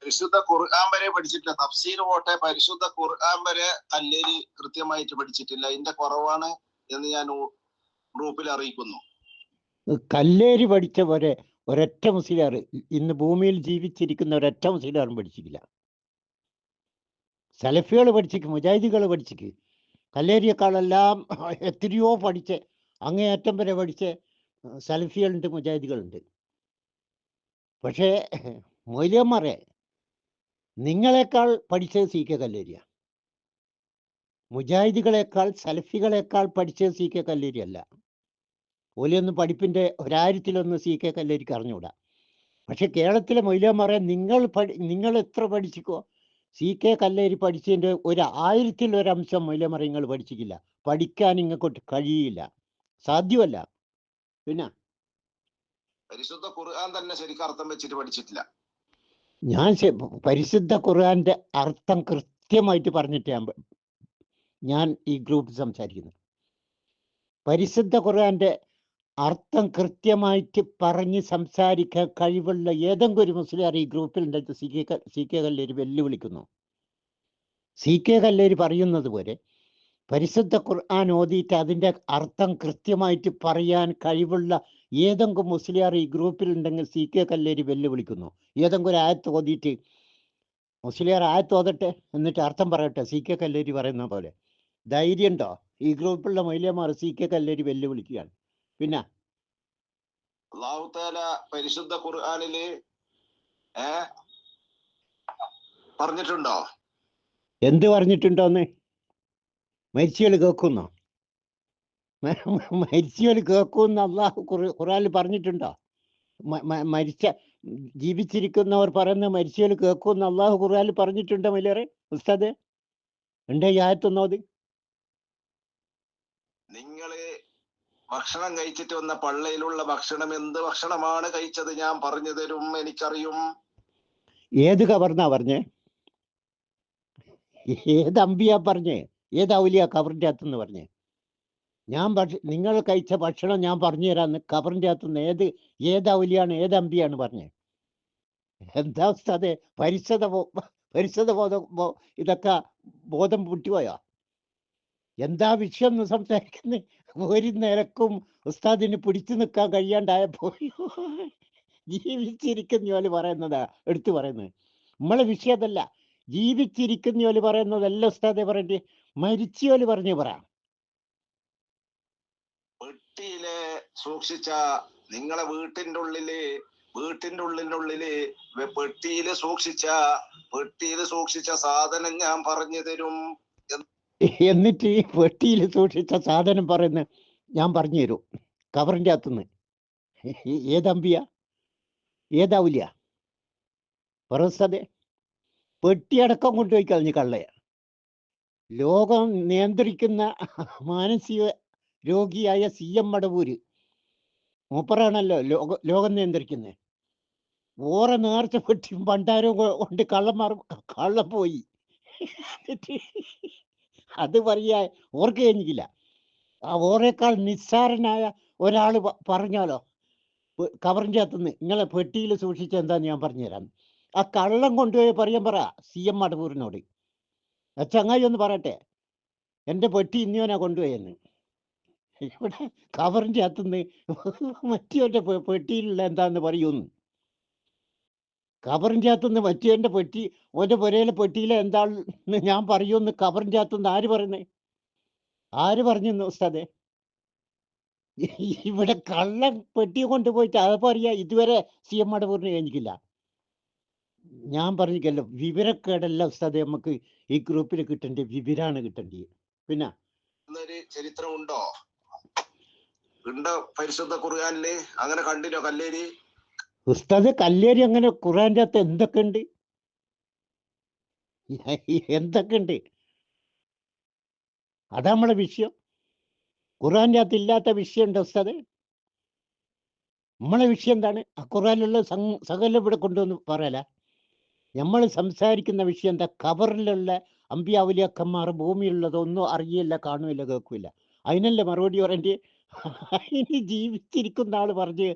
പരിശുദ്ധ ഖുർആൻ വരെ പഠിച്ചിട്ടില്ല. തഫ്സീർ പോട്ടെ, പരിശുദ്ധ ഖുർആൻ വരെ കല്ലേരി കൃത്യമായിട്ട് പഠിച്ചിട്ടില്ല. ഇതിന്റെ കുറവാണ് എന്ന് ഞാൻ ഗ്രൂപ്പിൽ അറിയിക്കുന്നു. കല്ലേരി പഠിച്ച ഒരൊറ്റ മുസ്ലിയാർ ഇന്ന് ഭൂമിയിൽ ജീവിച്ചിരിക്കുന്ന ഒരൊറ്റ മുസ്ലിയാറും പഠിച്ചിട്ടില്ല. സലഫികൾ പഠിച്ചിക്ക്, മുജാഹിദികൾ പഠിച്ചിക്ക്. കല്ലേരിയേക്കാളെല്ലാം എത്രയോ പഠിച്ച് അങ്ങേയറ്റം വരെ പഠിച്ച് സലഫികളുണ്ട്, മുജാഹിദികളുണ്ട്. പക്ഷേ മൊയ്ലിയന്മാരെ നിങ്ങളെക്കാൾ പഠിച്ചത് സി കെ കല്ലേരിയ. മുജാഹിദികളെക്കാൾ സലഫികളെക്കാൾ പഠിച്ചത് സി കെ കല്ലേരിയല്ല. ഓലിയൊന്നും പഠിപ്പിൻ്റെ ഒരായിരത്തിലൊന്ന് സി കെ കല്ലേരിക്ക് അറിഞ്ഞുകൂടാ. പക്ഷെ കേരളത്തിലെ മൊയ്ലിയന്മാരെ നിങ്ങൾ എത്ര പഠിച്ചിക്കോ സി കെ കല്ലേരി പഠിച്ചതിൻ്റെ 1000-ൽ 1 അംശം മൊയ്ലിയന്മാരെ നിങ്ങൾ പഠിച്ചിട്ടില്ല. പഠിക്കാൻ ഇങ്ങോട്ട് കഴിയില്ല, സാധ്യമല്ല. പിന്നെ പരിശുദ്ധ ഖുർആൻ തന്നെ ശരിക്കും അർത്ഥം വെച്ചിട്ട് പഠിച്ചിട്ടില്ല. ഞാൻ പരിശുദ്ധ ഖുർആന്റെ അർത്ഥം കൃത്യമായിട്ട് പറഞ്ഞിട്ട് ഞാൻ ഈ ഗ്രൂപ്പിൽ സംസാരിക്കുന്നത്. പരിശുദ്ധ ഖുർആന്റെ അർത്ഥം കൃത്യമായിട്ട് പറഞ്ഞ് സംസാരിക്കാൻ കഴിവുള്ള ഏതെങ്കിലും ഒരു മുസ്ലിം ഈ ഗ്രൂപ്പിൽ ഉണ്ടെങ്കിൽ സി കെ കല്ലേരി വെല്ലുവിളിക്കുന്നു. സി കെ കല്ലേരി പറയുന്നത് പോലെ പരിശുദ്ധ ഖുർആൻ ഓതിയിട്ട് അതിൻ്റെ അർത്ഥം കൃത്യമായിട്ട് പറയാൻ കഴിവുള്ള ഏതെങ്കിലും മുസ്ലിയാർ ഈ ഗ്രൂപ്പിൽ ഉണ്ടെങ്കിൽ സി കെ കല്ലേരി വെല്ലുവിളിക്കുന്നു. ഏതെങ്കിലും ഒരു ആയത്ത് ഓതിയിട്ട് മുസ്ലിയാർ ആയത്ത് ഓതട്ടെ, എന്നിട്ട് അർത്ഥം പറയട്ടെ. സി കെ കല്ലേരി പറയുന്ന പോലെ ധൈര്യം ഉണ്ടോ? ഈ ഗ്രൂപ്പിലുള്ള മൊയ്ലിയന്മാർ സി കെ കല്ലേരി വെല്ലുവിളിക്കുകയാണ്. പിന്നെ അല്ലാഹു തആല പരിശുദ്ധ ഖുർആനില് പറഞ്ഞിട്ടുണ്ടോ? എന്ത് പറഞ്ഞിട്ടുണ്ടോന്ന്? മരിച്ചവർ കേൾക്കുന്നോ? മരിച്ചവർ കേൾക്കുമെന്ന് അള്ളാഹു ഖുർആനിൽ പറഞ്ഞിട്ടുണ്ടോ? ജീവിച്ചിരിക്കുന്നവർ പറയുന്ന മരിച്ചവർ കേൾക്കുമെന്ന് അള്ളാഹു ഖുർആനിൽ പറഞ്ഞിട്ടുണ്ടോ? മൊയ്ലിയാറെ ഉസ്താദ് ഉണ്ട് ഈ ആയത്തൊന്നത്? നിങ്ങള് ഭക്ഷണം കഴിച്ചിട്ട് വന്ന പള്ളയിലുള്ള ഭക്ഷണം എന്ത് ഭക്ഷണമാണ് കഴിച്ചത് ഞാൻ പറഞ്ഞു തരും, എനിക്കറിയും. ഏത് ഖബറിനാ പറഞ്ഞേ? ഏത് അമ്പിയാ പറഞ്ഞേ? ഏത് ഔലിയ ഖബറിൻ്റെ അകത്തുനിന്ന് പറഞ്ഞേ? നിങ്ങൾ കഴിച്ച ഭക്ഷണം ഞാൻ പറഞ്ഞു തരാന്ന് ഖബറിൻ്റെ അകത്തുനിന്ന് ഏത് ഔലിയാണ്, ഏത് അമ്പിയാണ് പറഞ്ഞേ? എന്താ ഉസ്താദേ, പരിശുദ്ധ ബോധം ഇതൊക്കെ ബോധം പൊട്ടിപ്പോയോ? എന്താ വിഷയം എന്ന് സംസാരിക്കുന്നത്? ഒരു നിരക്കും ഉസ്താദിന് പിടിച്ചു നിൽക്കാൻ കഴിയാണ്ടായപ്പോ ജീവിച്ചിരിക്കുന്ന പോലെ പറയുന്നതാ എടുത്തു പറയുന്നത്. നമ്മളെ വിഷയം അതല്ല. ജീവിച്ചിരിക്കുന്ന പോലെ പറയുന്നതല്ല ഉസ്താദെ പറയണ്ടേ, മരിച്ചോല് പറഞ്ഞു പറ. പെട്ടിയില് സൂക്ഷിച്ച നിങ്ങളെ വീട്ടിന്റെ ഉള്ളില് പെട്ടിയില് സൂക്ഷിച്ച സാധനം ഞാൻ പറഞ്ഞു തരും. എന്നിട്ട് ഈ പെട്ടിയിൽ സൂക്ഷിച്ച സാധനം പറയുന്ന ഞാൻ പറഞ്ഞു തരും ഖബറിൻ്റെ അകത്തുനിന്ന്. ഏതമ്പിയ, ഏതാവില്ല പറസ്തതെ? പെട്ടിയടക്കം കൊണ്ടുപോയി കളഞ്ഞ് കള്ളയ. ലോകം നിയന്ത്രിക്കുന്ന മാനസിക രോഗിയായ CM മടവൂര് മൂപ്പറാണല്ലോ ലോകം നിയന്ത്രിക്കുന്നത്. ഓറെ നേർച്ച പെട്ടിയും ഭണ്ഡാരവും കൊണ്ട് കള്ളം പോയി. അത് പറയാ ഓർക്ക് കഴിഞ്ഞില്ല. ആ ഓറേക്കാൾ നിസ്സാരനായ ഒരാൾ പറഞ്ഞാലോ ഖബറിൻ്റെ അകത്തുനിന്ന് നിങ്ങളെ പെട്ടിയിൽ സൂക്ഷിച്ച എന്താന്ന് ഞാൻ പറഞ്ഞുതരാം. ആ കള്ളം കൊണ്ടുപോയി പറ CM മടവൂരിനോട്. ചങ്ങായി ഒന്ന് പറയട്ടെ, എൻ്റെ പെട്ടി ഇന്നിയോനാ കൊണ്ടുപോയെന്ന്. ഇവിടെ ഖബറിൻ്റെ അകത്തുനിന്ന് മറ്റേ പെട്ടിയിലുള്ള എന്താന്ന് പറയൂന്ന്. ഖബറിൻ്റെ അകത്തുനിന്ന് മറ്റേൻ്റെ പെട്ടി ഓൻ്റെ പുരയിലെ പെട്ടിയിലെ എന്താന്ന് ഞാൻ പറയൂന്ന് ഖബറിൻ്റെ അകത്തുനിന്ന് ആര് പറയുന്നേ? ആര് പറഞ്ഞു ഉസ്താദേ? ഇവിടെ കള്ളം പെട്ടി കൊണ്ടുപോയിട്ട് അത് പറയാ ഇതുവരെ CM മടവൂരിന് കഴിഞ്ഞിട്ടില്ല. ഞാൻ പറഞ്ഞില്ലല്ലോ, വിവരക്കേടല്ല ഉസ്താദെ നമുക്ക് ഈ ഗ്രൂപ്പിൽ കിട്ടേണ്ട വിവരാണ് കിട്ടേണ്ടത്. പിന്നെ ചരിത്രം ഉണ്ടോ പരിശുദ്ധ ഖുർആനില്? അങ്ങനെ കണ്ടില്ലോ കല്ലേരി? ഉസ്താദ് കല്ലേരി അങ്ങനെ ഖുർആന്റെ അകത്ത് എന്തൊക്കെയുണ്ട്? അതാ നമ്മളെ വിഷയം. ഖുർആന്റെ അകത്ത് ഇല്ലാത്ത വിഷയമുണ്ട് ഉസ്താദ്? നമ്മളെ വിഷയം എന്താണ്? ആ ഖുർആനിലുള്ള സകലം ഇവിടെ കൊണ്ടുവന്ന് പറയല. നമ്മൾ സംസാരിക്കുന്ന വിഷയം എന്താ? ഖബറിലുള്ള അമ്പിയാവുലിയക്കന്മാർ ഭൂമിയിലുള്ളതൊന്നും അറിയില്ല, കാണുമില്ല, കേൾക്കില്ല. അതിനല്ലേ മറുപടി പറയേണ്ടി? അതിന് ജീവിച്ചിരിക്കുന്ന ആള് പറഞ്ഞ്